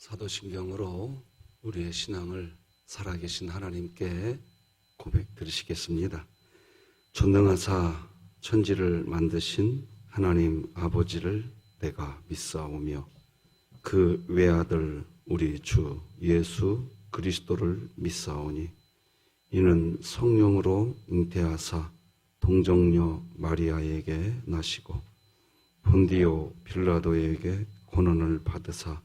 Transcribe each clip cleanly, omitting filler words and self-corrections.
사도신경으로 우리의 신앙을 살아계신 하나님께 고백드리시겠습니다. 전능하사 천지를 만드신 하나님 아버지를 내가 믿사오며 그 외아들 우리 주 예수 그리스도를 믿사오니 이는 성령으로 잉태하사 동정녀 마리아에게 나시고 본디오 빌라도에게 고난을 받으사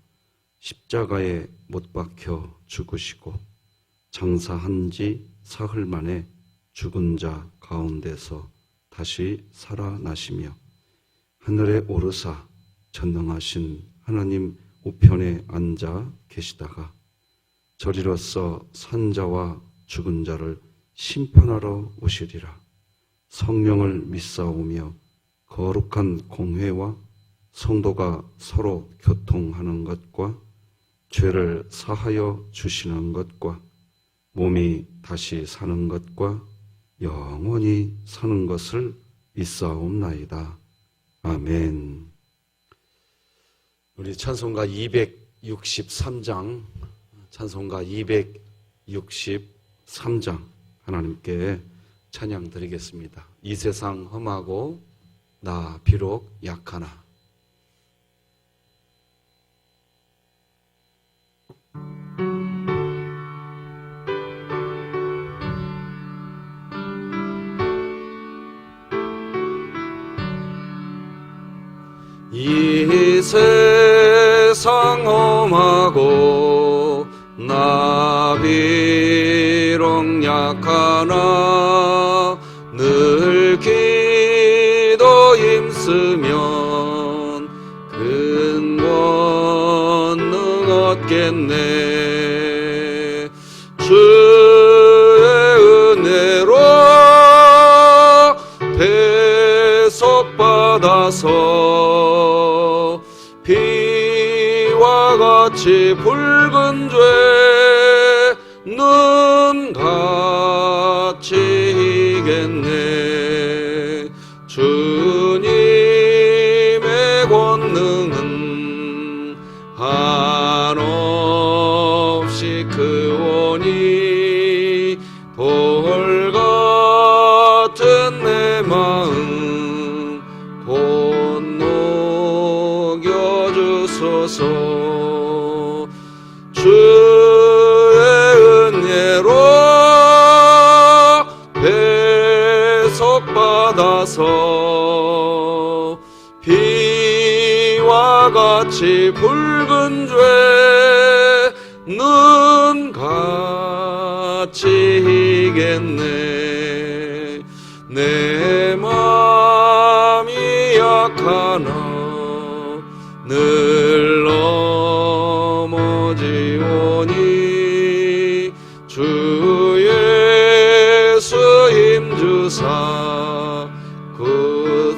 십자가에 못 박혀 죽으시고 장사한 지 사흘 만에 죽은 자 가운데서 다시 살아나시며 하늘에 오르사 전능하신 하나님 우편에 앉아 계시다가 저리로서 산 자와 죽은 자를 심판하러 오시리라. 성령을 믿사오며 거룩한 공회와 성도가 서로 교통하는 것과 죄를 사하여 주시는 것과 몸이 다시 사는 것과 영원히 사는 것을 믿사옵나이다. 아멘. 우리 찬송가 263장, 찬송가 263장 하나님께 찬양 드리겠습니다. 이 세상 험하고 나 비록 약하나. 이 세상 험하고 나 비록 약하나 늘 기도 힘쓰면 큰 권능 얻겠네. 주의 은혜로 대속받아서 피와 같이 붉은 죄는 같이 이겠네. 주님의 권능은 한없이 크오니 돌 같은 내 마음 곧 녹여주소서. 주의 은혜로 대속받아서 피와 같이 붉은 죄는 같이 이겠네. 내 맘이 약하나 늘 넘어지오니 주 예수 힘주사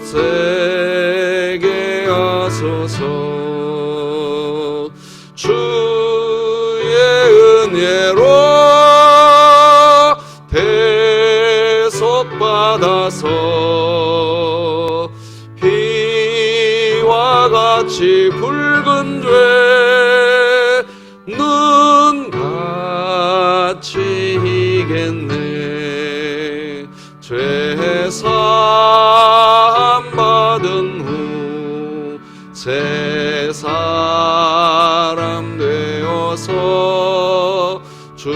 굳세게 하소서. 주의 은혜로 대속받아서 피와 같이 붉은 죄는 같이 이겠네. 죄사함 받은 후 새 사람 되어서 주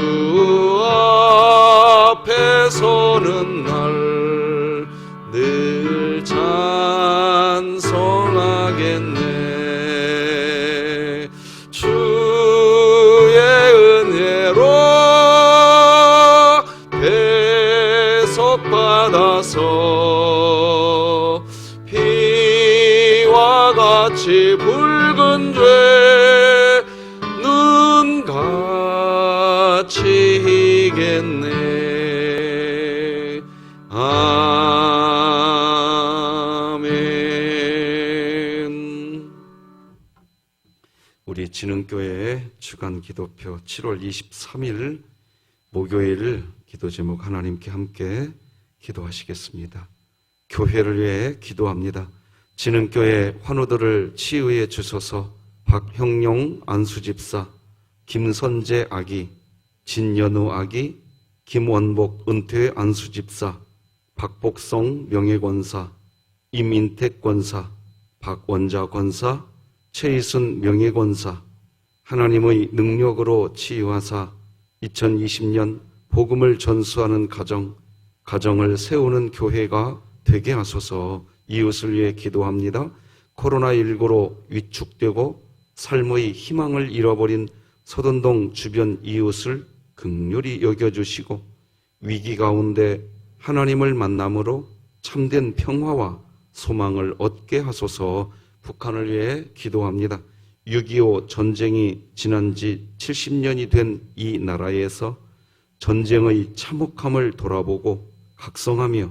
앞에 서는 날 늘 찬송하겠네. 주의 은혜로 대속받아서 피와 같이 붉은 죄는 같이 이겠네. 아멘. 우리 진흥교회의 주간 기도표 7월 23일 목요일 기도 제목 하나님께 함께 기도하시겠습니다. 교회를 위해 기도합니다. 진흥교회 환우들을 치유해 주소서. 박형용 안수집사, 김선재 아기, 진연우 아기, 김원복 은퇴 안수집사, 박복성 명예권사, 임인택 권사, 박원자 권사, 최희순 명예권사, 하나님의 능력으로 치유하사 2020년 복음을 전수하는 가정을 세우는 교회가 되게 하소서. 이웃을 위해 기도합니다. 코로나19로 위축되고 삶의 희망을 잃어버린 서돈동 주변 이웃을 긍휼히 여겨주시고 위기 가운데 하나님을 만남으로 참된 평화와 소망을 얻게 하소서. 북한을 위해 기도합니다. 6.25 전쟁이 지난 지 70년이 된 이 나라에서 전쟁의 참혹함을 돌아보고 각성하며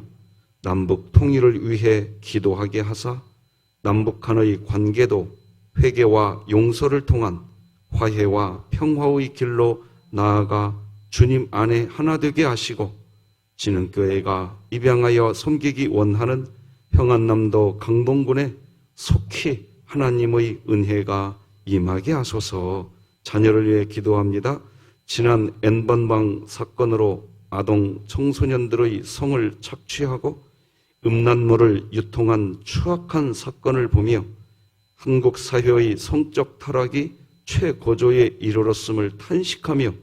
남북 통일을 위해 기도하게 하사 남북 간의 관계도 회개와 용서를 통한 화해와 평화의 길로 나아가 주님 안에 하나 되게 하시고 진흥교회가 입양하여 섬기기 원하는 평안남도 강동군에 속히 하나님의 은혜가 임하게 하소서. 자녀를 위해 기도합니다. 지난 N번방 사건으로 아동 청소년들의 성을 착취하고 음란물을 유통한 추악한 사건을 보며 한국 사회의 성적 타락이 최고조에 이르렀음을 탄식하며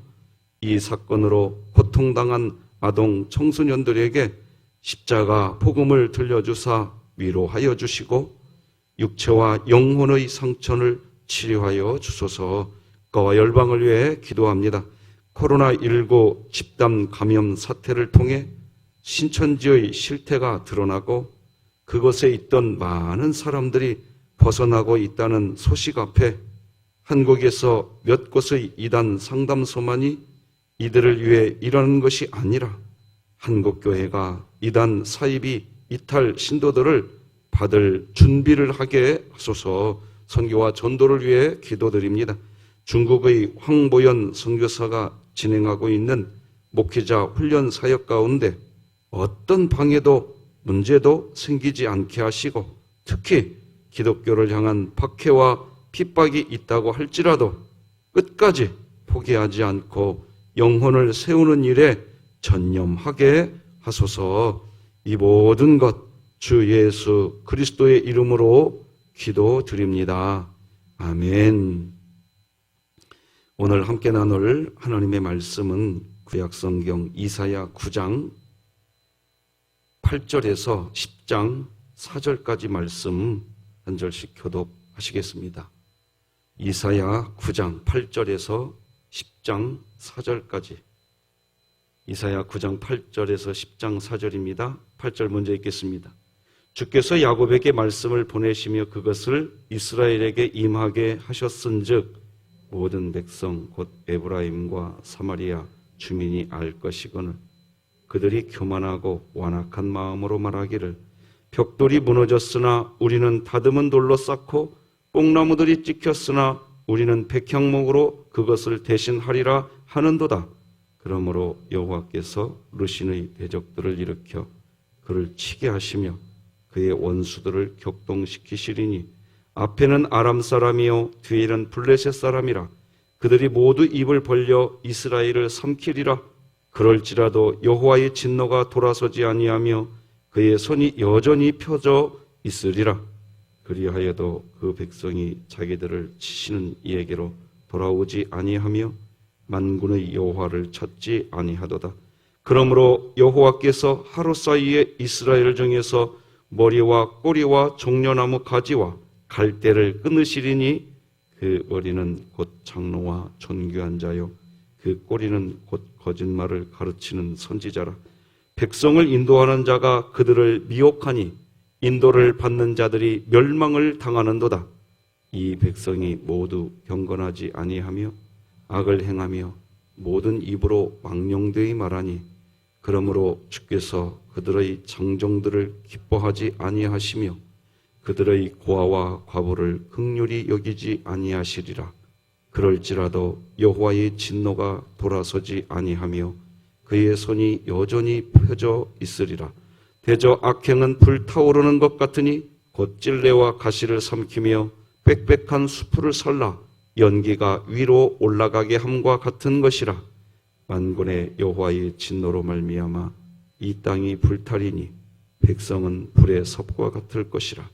이 사건으로 고통당한 아동 청소년들에게 십자가 복음을 들려주사 위로하여 주시고 육체와 영혼의 상처를 치료하여 주소서. 국가와 열방을 위해 기도합니다. 코로나19 집단 감염 사태를 통해 신천지의 실태가 드러나고 그곳에 있던 많은 사람들이 벗어나고 있다는 소식 앞에 한국에서 몇 곳의 이단 상담소만이 이들을 위해 일하는 것이 아니라 한국교회가 이단 사이비 이탈 신도들을 받을 준비를 하게 하소서. 선교와 전도를 위해 기도드립니다. 중국의 황보연 선교사가 진행하고 있는 목회자 훈련 사역 가운데 어떤 방해도 문제도 생기지 않게 하시고 특히 기독교를 향한 박해와 핍박이 있다고 할지라도 끝까지 포기하지 않고 영혼을 세우는 일에 전념하게 하소서. 이 모든 것 주 예수 그리스도의 이름으로 기도드립니다. 아멘. 오늘 함께 나눌 하나님의 말씀은 구약성경 이사야 9장 8절에서 10장 4절까지 말씀 한 절씩 교독하시겠습니다. 이사야 9장 8절에서 10장 4절까지. 이사야 9장 8절에서 10장 4절입니다. 8절 먼저 읽겠습니다. 주께서 야곱에게 말씀을 보내시며 그것을 이스라엘에게 임하게 하셨은즉 모든 백성 곧 에브라임과 사마리아 주민이 알 것이거늘 그들이 교만하고 완악한 마음으로 말하기를 벽돌이 무너졌으나 우리는 다듬은 돌로 쌓고 뽕나무들이 찍혔으나 우리는 백향목으로 그것을 대신하리라 하는도다. 그러므로 여호와께서 르신의 대적들을 일으켜 그를 치게 하시며 그의 원수들을 격동시키시리니 앞에는 아람 사람이요 뒤에는 블레셋 사람이라. 그들이 모두 입을 벌려 이스라엘을 삼키리라. 그럴지라도 여호와의 진노가 돌아서지 아니하며 그의 손이 여전히 펴져 있으리라. 그리하여도 그 백성이 자기들을 치시는 이에게로 돌아오지 아니하며 만군의 여호와를 찾지 아니하도다. 그러므로 여호와께서 하루 사이에 이스라엘 중에서 머리와 꼬리와 종려나무 가지와 갈대를 끊으시리니 그 머리는 곧 장로와 존귀한 자요 그 꼬리는 곧 거짓말을 가르치는 선지자라. 백성을 인도하는 자가 그들을 미혹하니 인도를 받는 자들이 멸망을 당하는도다. 이 백성이 모두 경건하지 아니하며 악을 행하며 모든 입으로 망령되이 말하니 그러므로 주께서 그들의 장정들을 기뻐하지 아니하시며 그들의 고아와 과부를 긍휼히 여기지 아니하시리라. 그럴지라도 여호와의 진노가 돌아서지 아니하며 그의 손이 여전히 펴져 있으리라. 대저 악행은 불타오르는 것 같으니 곧 찔레와 가시를 삼키며 빽빽한 수풀을 설라 연기가 위로 올라가게 함과 같은 것이라. 만군의 여호와의 진노로 말미암아 이 땅이 불타리니 백성은 불의 섭과 같을 것이라.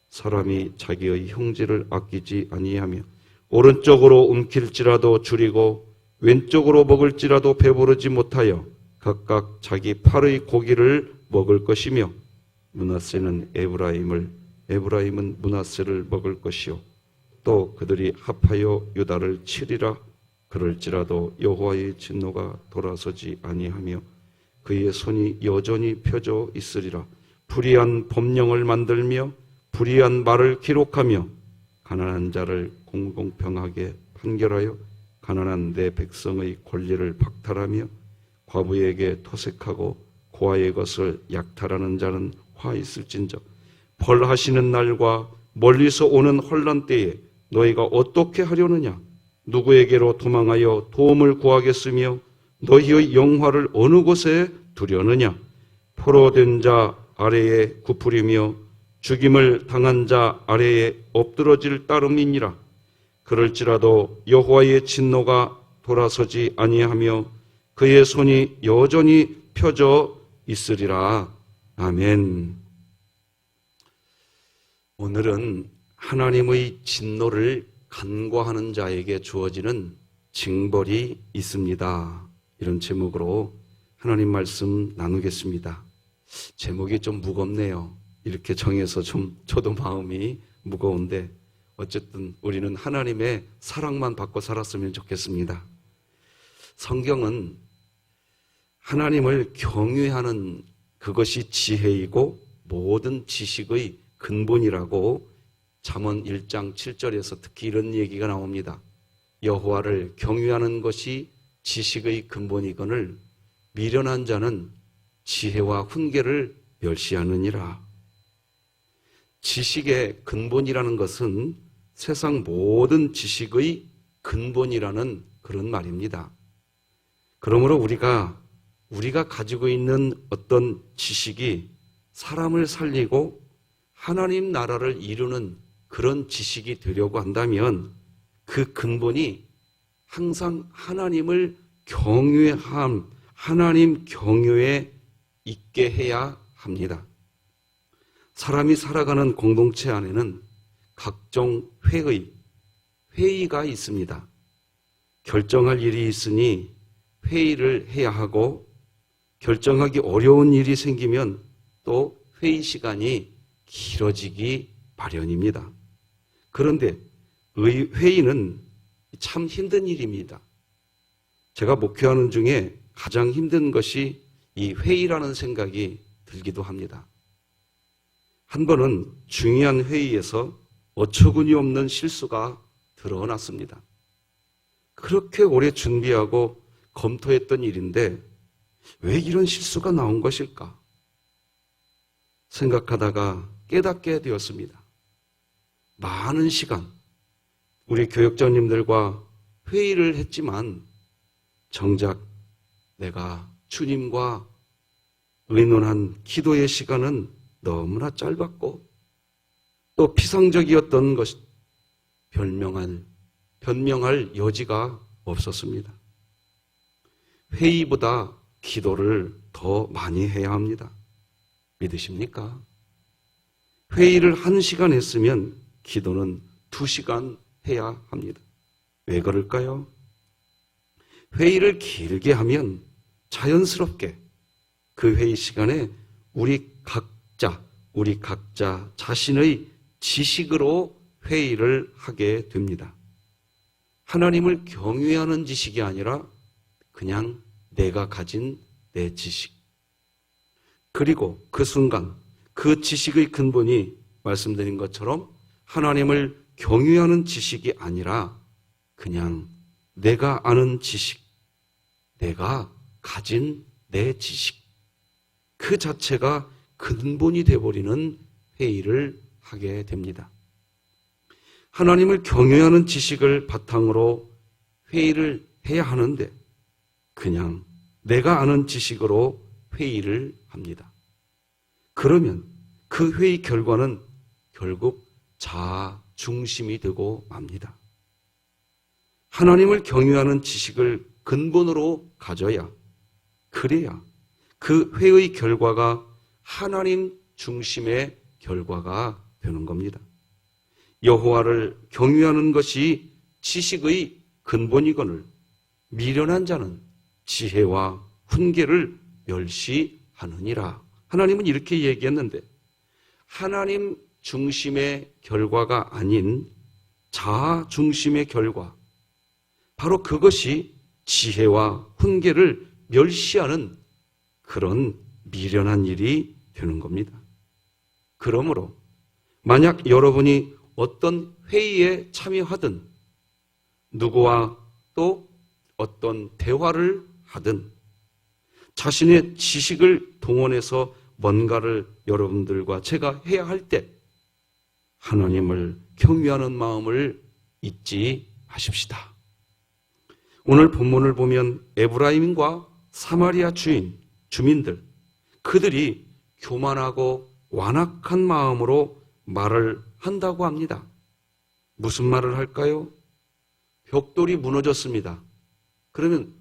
사람이 자기의 형제를 아끼지 아니하며 오른쪽으로 움킬지라도 줄이고 왼쪽으로 먹을지라도 배부르지 못하여 각각 자기 팔의 고기를 먹을 것이며, 므낫세는 에브라임은 므낫세를 먹을 것이요 또 그들이 합하여 유다를 치리라. 그럴지라도 여호와의 진노가 돌아서지 아니하며 그의 손이 여전히 펴져 있으리라. 불의한 법령을 만들며 불의한 말을 기록하며 가난한 자를 공공평하게 판결하여 가난한 내 백성의 권리를 박탈하며 과부에게 토색하고 고아의 것을 약탈하는 자는 화 있을진저. 벌하시는 날과 멀리서 오는 혼란 때에 너희가 어떻게 하려느냐? 누구에게로 도망하여 도움을 구하겠으며 너희의 영화를 어느 곳에 두려느냐? 포로된 자 아래에 굽으리며 죽임을 당한 자 아래에 엎드러질 따름이니라. 그럴지라도 여호와의 진노가 돌아서지 아니하며 그의 손이 여전히 펴져 있으리라. 아멘. 오늘은 하나님의 진노를 간과하는 자에게 주어지는 징벌이 있습니다. 이런 제목으로 하나님 말씀 나누겠습니다. 제목이 좀 무겁네요. 이렇게 정해서 좀 저도 마음이 무거운데 어쨌든 우리는 하나님의 사랑만 받고 살았으면 좋겠습니다. 성경은 하나님을 경외하는 그것이 지혜이고 모든 지식의 근본이라고 잠언 1장 7절에서 특히 이런 얘기가 나옵니다. 여호와를 경외하는 것이 지식의 근본이거늘 미련한 자는 지혜와 훈계를 멸시하느니라. 지식의 근본이라는 것은 세상 모든 지식의 근본이라는 그런 말입니다. 그러므로 우리가 가지고 있는 어떤 지식이 사람을 살리고 하나님 나라를 이루는 그런 지식이 되려고 한다면 그 근본이 항상 하나님을 경외함, 하나님 경외에 있게 해야 합니다. 사람이 살아가는 공동체 안에는 각종 회의가 있습니다. 결정할 일이 있으니 회의를 해야 하고 결정하기 어려운 일이 생기면 또 회의 시간이 길어지기 마련입니다. 그런데 회의는 참 힘든 일입니다. 제가 목회하는 중에 가장 힘든 것이 이 회의라는 생각이 들기도 합니다. 한 번은 중요한 회의에서 어처구니 없는 실수가 드러났습니다. 그렇게 오래 준비하고 검토했던 일인데 왜 이런 실수가 나온 것일까 생각하다가 깨닫게 되었습니다. 많은 시간 우리 교역자님들과 회의를 했지만 정작 내가 주님과 의논한 기도의 시간은 너무나 짧았고 또 피상적이었던 것이 변명할 여지가 없었습니다. 회의보다 기도를 더 많이 해야 합니다. 믿으십니까? 회의를 1시간 했으면 기도는 2시간 해야 합니다. 왜 그럴까요? 회의를 길게 하면 자연스럽게 그 회의 시간에 우리 각자 자신의 지식으로 회의를 하게 됩니다. 하나님을 경외하는 지식이 아니라 그냥 내가 가진 내 지식. 그리고 그 순간 그 지식의 근본이 말씀드린 것처럼 하나님을 경외하는 지식이 아니라 그냥 내가 아는 지식, 내가 가진 내 지식, 그 자체가 근본이 되어버리는 회의를 하게 됩니다. 하나님을 경외하는 지식을 바탕으로 회의를 해야 하는데 그냥 내가 아는 지식으로 회의를 합니다. 그러면 그 회의 결과는 결국 자아 중심이 되고 맙니다. 하나님을 경유하는 지식을 근본으로 가져야, 그래야 그 회의 결과가 하나님 중심의 결과가 되는 겁니다. 여호와를 경유하는 것이 지식의 근본이거늘 미련한 자는 지혜와 훈계를 멸시하느니라. 하나님은 이렇게 얘기했는데, 하나님 중심의 결과가 아닌 자아 중심의 결과, 바로 그것이 지혜와 훈계를 멸시하는 그런 미련한 일이 되는 겁니다. 그러므로 만약 여러분이 어떤 회의에 참여하든 누구와 또 어떤 대화를 하든 자신의 지식을 동원해서 뭔가를 여러분들과 제가 해야 할 때 하나님을 경외하는 마음을 잊지 마십시다. 오늘 본문을 보면 에브라임과 사마리아 주민들, 그들이 교만하고 완악한 마음으로 말을 한다고 합니다. 무슨 말을 할까요? 벽돌이 무너졌습니다. 그러면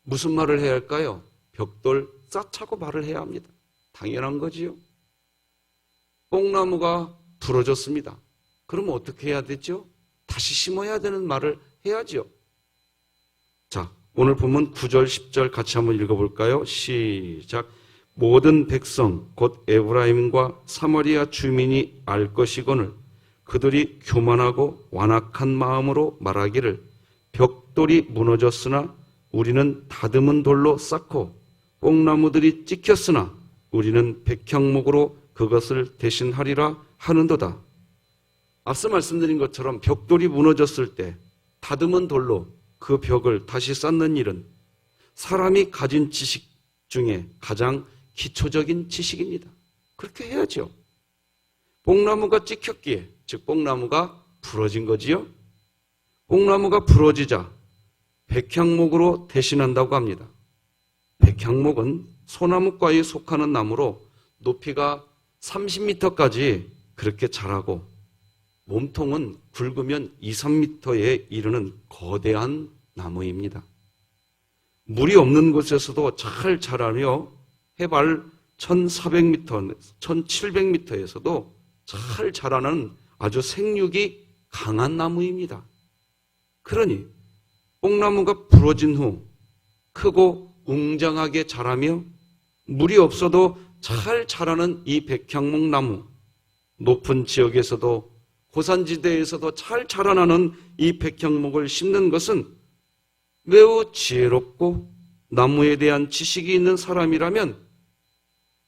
무슨 말을 해야 할까요? 벽돌 쌓자고 말을 해야 합니다. 당연한 거지요. 뽕나무가 부러졌습니다. 그러면 어떻게 해야 되죠? 다시 심어야 되는 말을 해야죠. 자, 오늘 본문 9절, 10절 같이 한번 읽어볼까요? 시작. 모든 백성 곧 에브라임과 사마리아 주민이 알 것이거늘 그들이 교만하고 완악한 마음으로 말하기를 벽돌이 무너졌으나 우리는 다듬은 돌로 쌓고 뽕나무들이 찍혔으나 우리는 백향목으로 그것을 대신하리라 하는도다. 앞서 말씀드린 것처럼 벽돌이 무너졌을 때 다듬은 돌로 그 벽을 다시 쌓는 일은 사람이 가진 지식 중에 가장 기초적인 지식입니다. 그렇게 해야죠. 뽕나무가 찍혔기에, 즉 뽕나무가 부러진 거지요. 뽕나무가 부러지자 백향목으로 대신한다고 합니다. 백향목은 소나무과에 속하는 나무로 높이가 30m까지 그렇게 자라고 몸통은 굵으면 2, 3m에 이르는 거대한 나무입니다. 물이 없는 곳에서도 잘 자라며 해발 1400m, 1700m에서도 잘 자라는 아주 생육이 강한 나무입니다. 그러니 뽕나무가 부러진 후 크고 웅장하게 자라며 물이 없어도 잘 자라는 이 백향목 나무, 높은 지역에서도 고산지대에서도 잘 자라나는 이 백향목을 심는 것은 매우 지혜롭고 나무에 대한 지식이 있는 사람이라면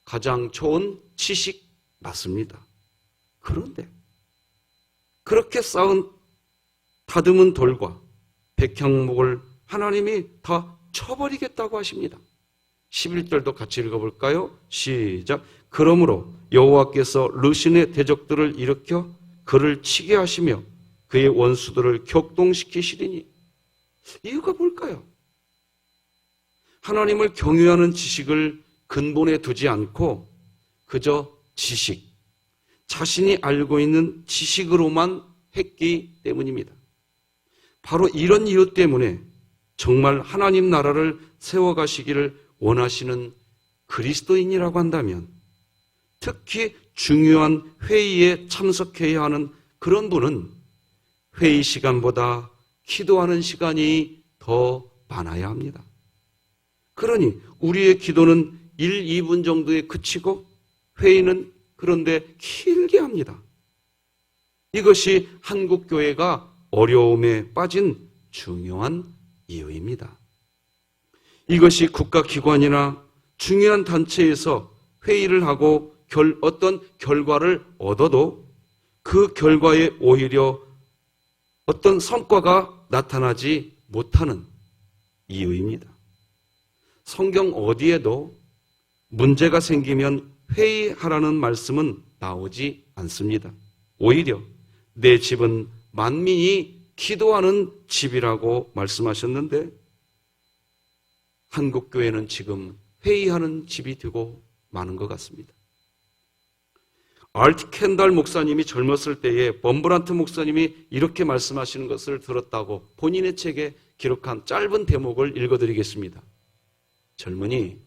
가장 좋은 지식 맞습니다. 그런데 그렇게 쌓은 다듬은 돌과 백향목을 하나님이 다 쳐버리겠다고 하십니다. 11절도 같이 읽어볼까요? 시작. 그러므로 여호와께서 르신의 대적들을 일으켜 그를 치게 하시며 그의 원수들을 격동시키시리니. 이유가 뭘까요? 하나님을 경외하는 지식을 근본에 두지 않고 그저 지식, 자신이 알고 있는 지식으로만 했기 때문입니다. 바로 이런 이유 때문에 정말 하나님 나라를 세워가시기를 원하시는 그리스도인이라고 한다면, 특히 중요한 회의에 참석해야 하는 그런 분은 회의 시간보다 기도하는 시간이 더 많아야 합니다. 그러니 우리의 기도는 1, 2분 정도에 그치고 회의는 그런데 길게 합니다. 이것이 한국교회가 어려움에 빠진 중요한 이유입니다. 이것이 국가기관이나 중요한 단체에서 회의를 하고 어떤 결과를 얻어도 그 결과에 오히려 어떤 성과가 나타나지 못하는 이유입니다. 성경 어디에도 문제가 생기면 회의하라는 말씀은 나오지 않습니다. 오히려 내 집은 만민이 기도하는 집이라고 말씀하셨는데 한국교회는 지금 회의하는 집이 되고 마는 것 같습니다. 알티 캔달 목사님이 젊었을 때에 범브란트 목사님이 이렇게 말씀하시는 것을 들었다고 본인의 책에 기록한 짧은 대목을 읽어드리겠습니다. 젊은이,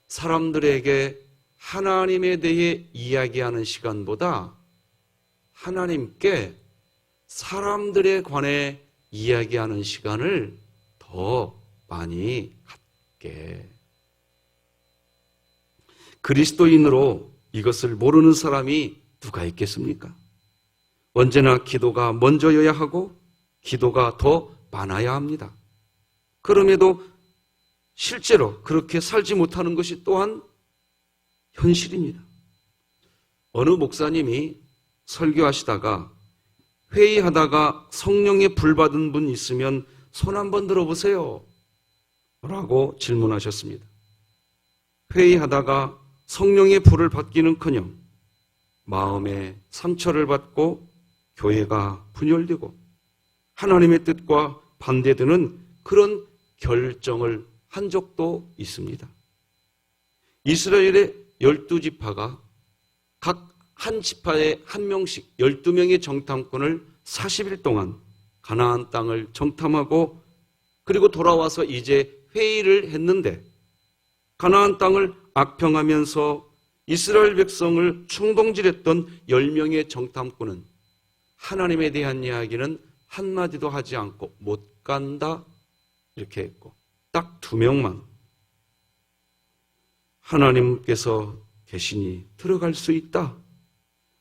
사람들에게 하나님에 대해 이야기하는 시간보다 하나님께 사람들에 관해 이야기하는 시간을 더 많이 갖게. 그리스도인으로 이것을 모르는 사람이 누가 있겠습니까? 언제나 기도가 먼저여야 하고 기도가 더 많아야 합니다. 그럼에도 실제로 그렇게 살지 못하는 것이 또한 현실입니다. 어느 목사님이 설교하시다가 회의하다가 성령의 불 받은 분 있으면 손 한번 들어보세요 라고 질문하셨습니다. 회의하다가 성령의 불을 받기는커녕 마음에 상처를 받고 교회가 분열되고 하나님의 뜻과 반대되는 그런 결정을 한 적도 있습니다. 이스라엘의 12지파가 각 한 지파에 한 명씩 12명의 정탐꾼을 40일 동안 가나안 땅을 정탐하고 그리고 돌아와서 이제 회의를 했는데 가나안 땅을 악평하면서 이스라엘 백성을 충동질했던 10명의 정탐꾼은 하나님에 대한 이야기는 한마디도 하지 않고 못 간다 이렇게 했고 딱 2명만 하나님께서 계시니 들어갈 수 있다.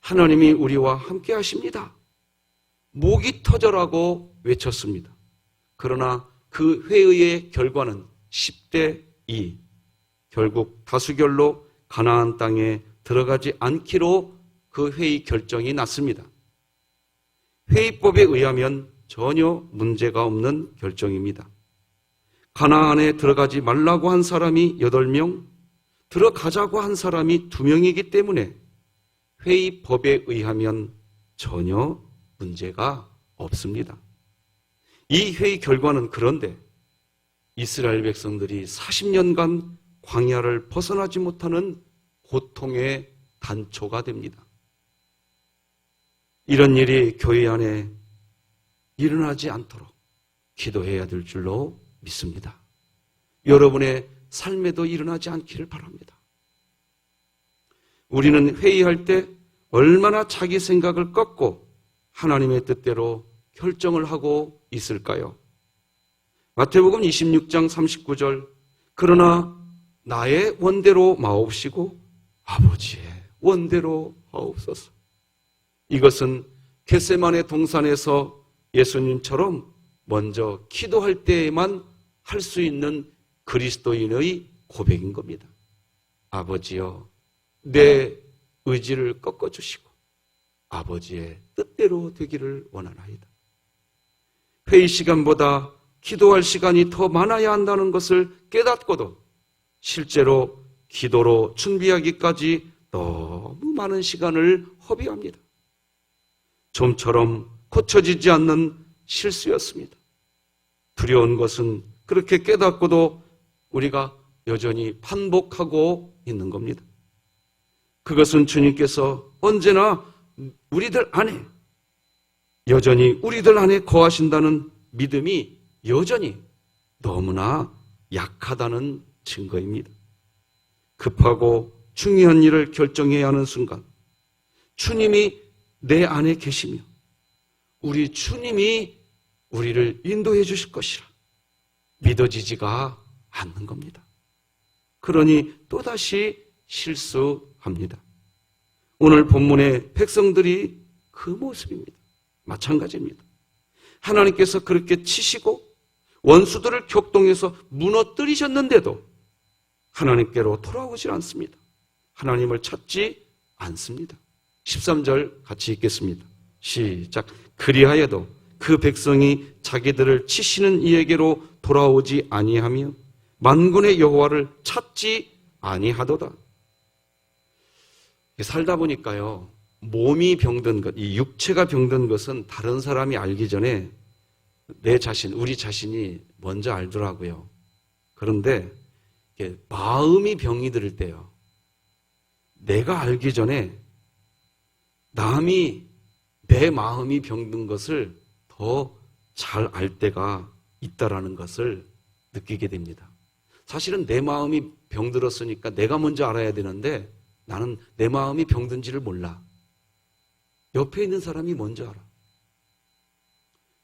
하나님이 우리와 함께 하십니다. 목이 터져라고 외쳤습니다. 그러나 그 회의의 결과는 10대 2. 결국 다수결로 가나안 땅에 들어가지 않기로 그 회의 결정이 났습니다. 회의법에 의하면 전혀 문제가 없는 결정입니다. 가나안에 들어가지 말라고 한 사람이 8명, 들어가자고 한 사람이 2명이기 때문에 회의법에 의하면 전혀 문제가 없습니다. 이 회의 결과는 그런데 이스라엘 백성들이 40년간 광야를 벗어나지 못하는 고통의 단초가 됩니다. 이런 일이 교회 안에 일어나지 않도록 기도해야 될 줄로 믿습니다. 여러분의 삶에도 일어나지 않기를 바랍니다. 우리는 회의할 때 얼마나 자기 생각을 꺾고 하나님의 뜻대로 결정을 하고 있을까요? 마태복음 26장 39절 그러나 나의 원대로 마옵시고 아버지의 원대로 하옵소서. 이것은 겟세마네 동산에서 예수님처럼 먼저 기도할 때에만 할 수 있는 그리스도인의 고백인 겁니다. 아버지여 내 의지를 꺾어주시고 아버지의 뜻대로 되기를 원하나이다. 회의 시간보다 기도할 시간이 더 많아야 한다는 것을 깨닫고도 실제로 기도로 준비하기까지 너무 많은 시간을 허비합니다. 좀처럼 고쳐지지 않는 실수였습니다. 두려운 것은 그렇게 깨닫고도 우리가 여전히 반복하고 있는 겁니다. 그것은 주님께서 언제나 우리들 안에 여전히 우리들 안에 거하신다는 믿음이 여전히 너무나 약하다는 증거입니다. 급하고 중요한 일을 결정해야 하는 순간 주님이 내 안에 계시며 우리 주님이 우리를 인도해 주실 것이라 믿어지지가 않는 겁니다. 그러니 또다시 실수합니다. 오늘 본문의 백성들이 그 모습입니다. 마찬가지입니다. 하나님께서 그렇게 치시고 원수들을 격동해서 무너뜨리셨는데도 하나님께로 돌아오질 않습니다. 하나님을 찾지 않습니다. 13절 같이 읽겠습니다. 시작. 그리하여도 그 백성이 자기들을 치시는 이에게로 돌아오지 아니하며 만군의 여호와를 찾지 아니하도다. 살다 보니까요, 몸이 병든 것, 이 육체가 병든 것은 다른 사람이 알기 전에 내 자신, 우리 자신이 먼저 알더라고요. 그런데 마음이 병이 들 때요, 내가 알기 전에 남이 내 마음이 병든 것을 더 잘 알 때가 있다라는 것을 느끼게 됩니다. 사실은 내 마음이 병들었으니까 내가 먼저 알아야 되는데 나는 내 마음이 병든지를 몰라. 옆에 있는 사람이 먼저 알아.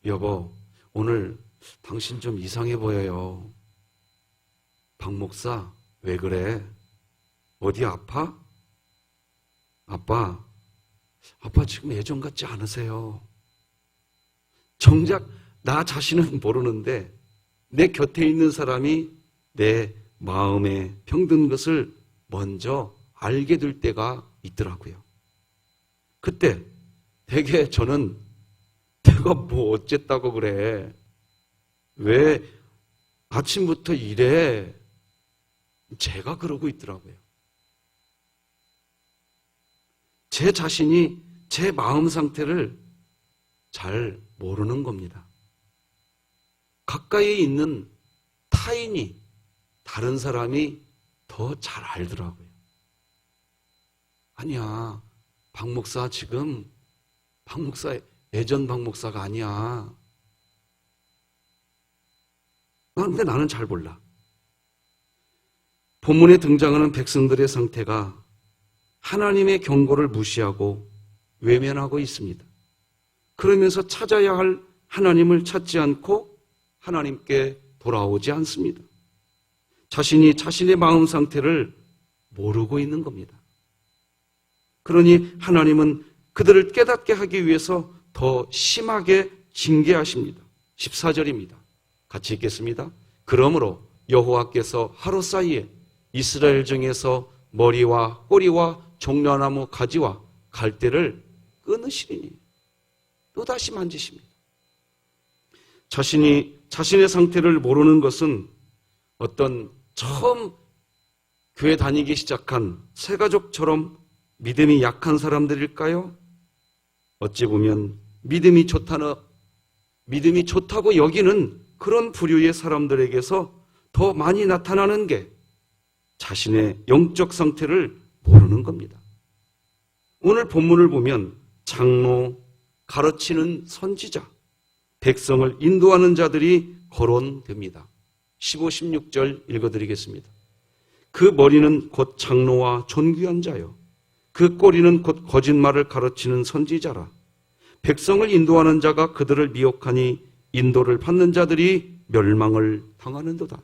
여보, 오늘 당신 좀 이상해 보여요. 박 목사, 왜 그래? 어디 아파? 아빠 지금 예전 같지 않으세요. 정작 나 자신은 모르는데 내 곁에 있는 사람이 내 마음에 병든 것을 먼저 알게 될 때가 있더라고요. 그때 되게 저는 내가 뭐 어쨌다고 그래. 왜 아침부터 이래. 제가 그러고 있더라고요. 제 자신이 제 마음 상태를 잘 모르는 겁니다. 가까이 있는 타인이, 다른 사람이 더 잘 알더라고요. 아니야, 박 목사 지금 박 목사 예전 박 목사가 아니야. 근데 나는 잘 몰라. 본문에 등장하는 백성들의 상태가 하나님의 경고를 무시하고 외면하고 있습니다. 그러면서 찾아야 할 하나님을 찾지 않고 하나님께 돌아오지 않습니다. 자신이 자신의 마음 상태를 모르고 있는 겁니다. 그러니 하나님은 그들을 깨닫게 하기 위해서 더 심하게 징계하십니다. 14절입니다. 같이 읽겠습니다. 그러므로 여호와께서 하루 사이에 이스라엘 중에서 머리와 꼬리와 종려나무 가지와 갈대를 끊으시리니 또다시 만지십니다. 자신이 자신의 상태를 모르는 것은 어떤 처음 교회 다니기 시작한 새가족처럼 믿음이 약한 사람들일까요? 어찌 보면 믿음이 좋다고 여기는 그런 부류의 사람들에게서 더 많이 나타나는 게 자신의 영적 상태를 모르는 겁니다. 오늘 본문을 보면 장로, 가르치는 선지자, 백성을 인도하는 자들이 거론됩니다. 15, 16절 읽어드리겠습니다. 그 머리는 곧 장로와 존귀한 자요. 그 꼬리는 곧 거짓말을 가르치는 선지자라. 백성을 인도하는 자가 그들을 미혹하니 인도를 받는 자들이 멸망을 당하는도다.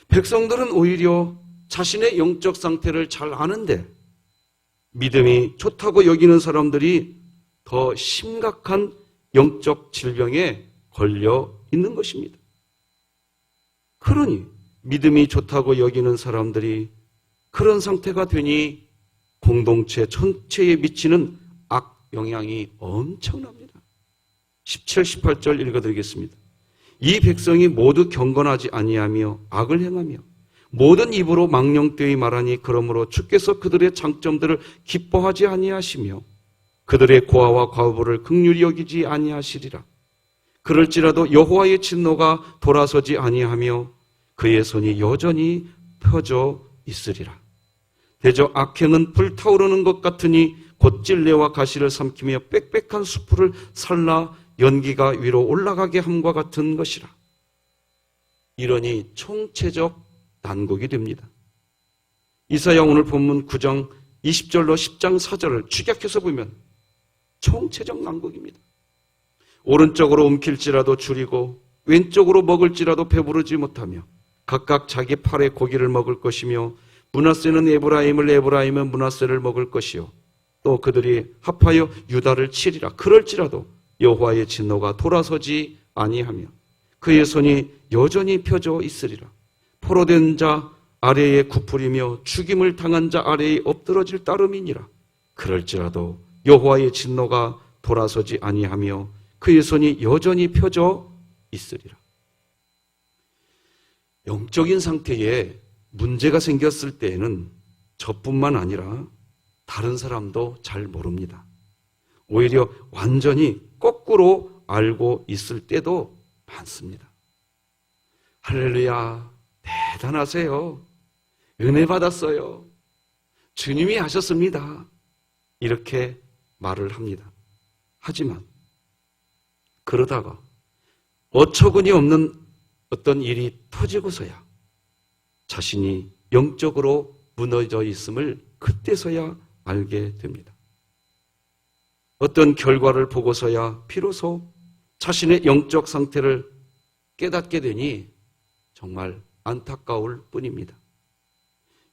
백성들은 오히려 자신의 영적 상태를 잘 아는데 믿음이 좋다고 여기는 사람들이 더 심각한 영적 질병에 걸려 있는 것입니다. 그러니 믿음이 좋다고 여기는 사람들이 그런 상태가 되니 공동체 전체에 미치는 악 영향이 엄청납니다. 17, 18절 읽어드리겠습니다. 이 백성이 모두 경건하지 아니하며 악을 행하며 모든 입으로 망령되이 말하니 그러므로 주께서 그들의 장점들을 기뻐하지 아니하시며 그들의 고아와 과부를 긍휼히 여기지 아니하시리라. 그럴지라도 여호와의 진노가 돌아서지 아니하며 그의 손이 여전히 펴져 있으리라. 대저 악행은 불타오르는 것 같으니 곧 찔레와 가시를 삼키며 빽빽한 수풀을 살라 연기가 위로 올라가게 함과 같은 것이라. 이러니 총체적 난국이 됩니다. 이사야 오늘 본문 9장 20절로 10장 4절을 축약해서 보면 총체적 난국입니다. 오른쪽으로 움킬지라도 줄이고 왼쪽으로 먹을지라도 배부르지 못하며 각각 자기 팔에 고기를 먹을 것이며 므낫세는 에브라임은 므낫세를 먹을 것이요 또 그들이 합하여 유다를 치리라. 그럴지라도 여호와의 진노가 돌아서지 아니하며 그의 손이 여전히 펴져 있으리라. 포로된 자 아래에 굽으리며 죽임을 당한 자 아래에 엎드러질 따름이니라. 그럴지라도 여호와의 진노가 돌아서지 아니하며 그의 손이 여전히 펴져 있으리라. 영적인 상태에 문제가 생겼을 때에는 저뿐만 아니라 다른 사람도 잘 모릅니다. 오히려 완전히 거꾸로 알고 있을 때도 많습니다. 할렐루야, 대단하세요. 은혜 받았어요. 주님이 하셨습니다. 이렇게 말을 합니다. 하지만 그러다가 어처구니 없는 어떤 일이 터지고서야 자신이 영적으로 무너져 있음을 그때서야 알게 됩니다. 어떤 결과를 보고서야 비로소 자신의 영적 상태를 깨닫게 되니 정말 안타까울 뿐입니다.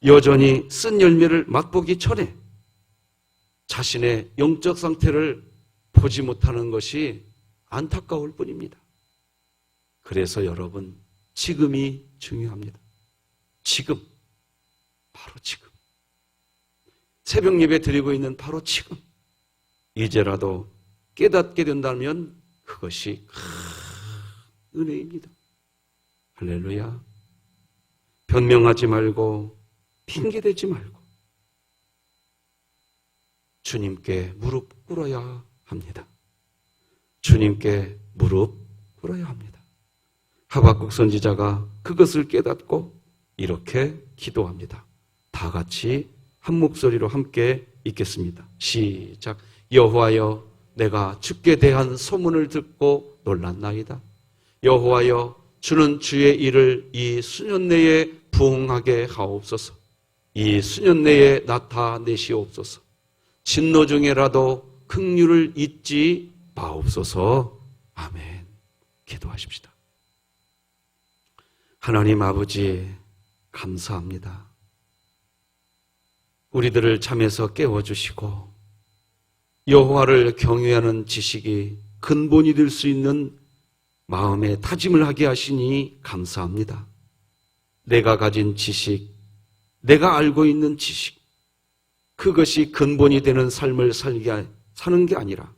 여전히 쓴 열매를 맛보기 전에 자신의 영적 상태를 보지 못하는 것이 안타까울 뿐입니다. 그래서 여러분, 지금이 중요합니다. 지금, 바로 지금. 새벽 예배 드리고 있는 바로 지금. 이제라도 깨닫게 된다면 그것이 큰 은혜입니다. 할렐루야. 변명하지 말고 핑계대지 말고 주님께 무릎 꿇어야 합니다. 주님께 무릎 꿇어야 합니다. 하박국 선지자가 그것을 깨닫고 이렇게 기도합니다. 다 같이 한 목소리로 함께 읽겠습니다. 시작. 여호와여, 내가 주께 대한 소문을 듣고 놀랐나이다. 여호와여, 주는 주의 일을 이 수년 내에 부응하게 하옵소서. 이 수년 내에 나타내시옵소서. 진노 중에라도 긍휼을 잊지 마옵소서. 아멘. 기도하십시다. 하나님 아버지, 감사합니다. 우리들을 잠에서 깨워주시고 여호와를 경외하는 지식이 근본이 될 수 있는 마음에 다짐을 하게 하시니 감사합니다. 내가 가진 지식, 내가 알고 있는 지식, 그것이 근본이 되는 삶을 사는 게 아니라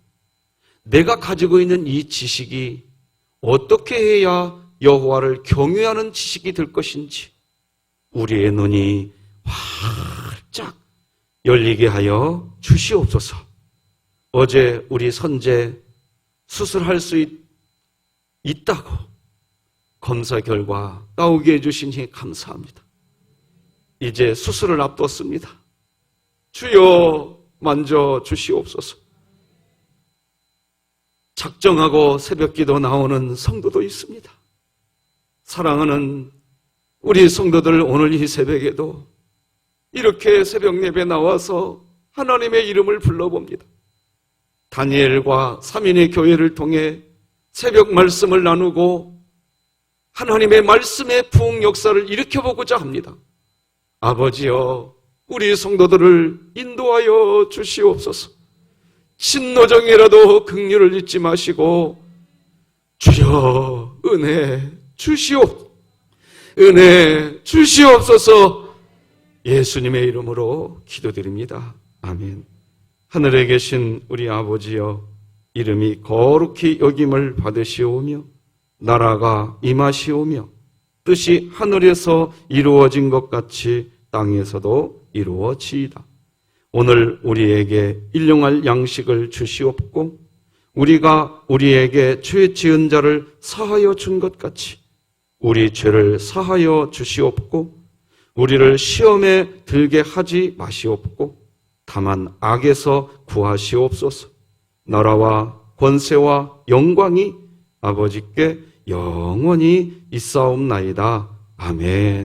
내가 가지고 있는 이 지식이 어떻게 해야 여호와를 경외하는 지식이 될 것인지 우리의 눈이 활짝 열리게 하여 주시옵소서. 어제 우리 선제 수술할 수 있다고 검사 결과 나오게 해주시니 감사합니다. 이제 수술을 앞뒀습니다. 주여 만져 주시옵소서. 작정하고 새벽기도 나오는 성도도 있습니다. 사랑하는 우리 성도들, 오늘 이 새벽에도 이렇게 새벽 예배 나와서 하나님의 이름을 불러봅니다. 다니엘과 3인의 교회를 통해 새벽 말씀을 나누고 하나님의 말씀의 부흥 역사를 일으켜보고자 합니다. 아버지여, 우리 성도들을 인도하여 주시옵소서. 진노정이라도 긍휼을 잊지 마시고 주여 은혜 주시옵소서. 예수님의 이름으로 기도드립니다. 아멘. 하늘에 계신 우리 아버지여, 이름이 거룩히 여김을 받으시오며 나라가 임하시오며 뜻이 하늘에서 이루어진 것 같이 땅에서도 이루어지이다. 오늘 우리에게 일용할 양식을 주시옵고 우리가 우리에게 죄 지은 자를 사하여 준 것 같이 우리 죄를 사하여 주시옵고 우리를 시험에 들게 하지 마시옵고 다만 악에서 구하시옵소서. 나라와 권세와 영광이 아버지께 영원히 있사옵나이다. 아멘.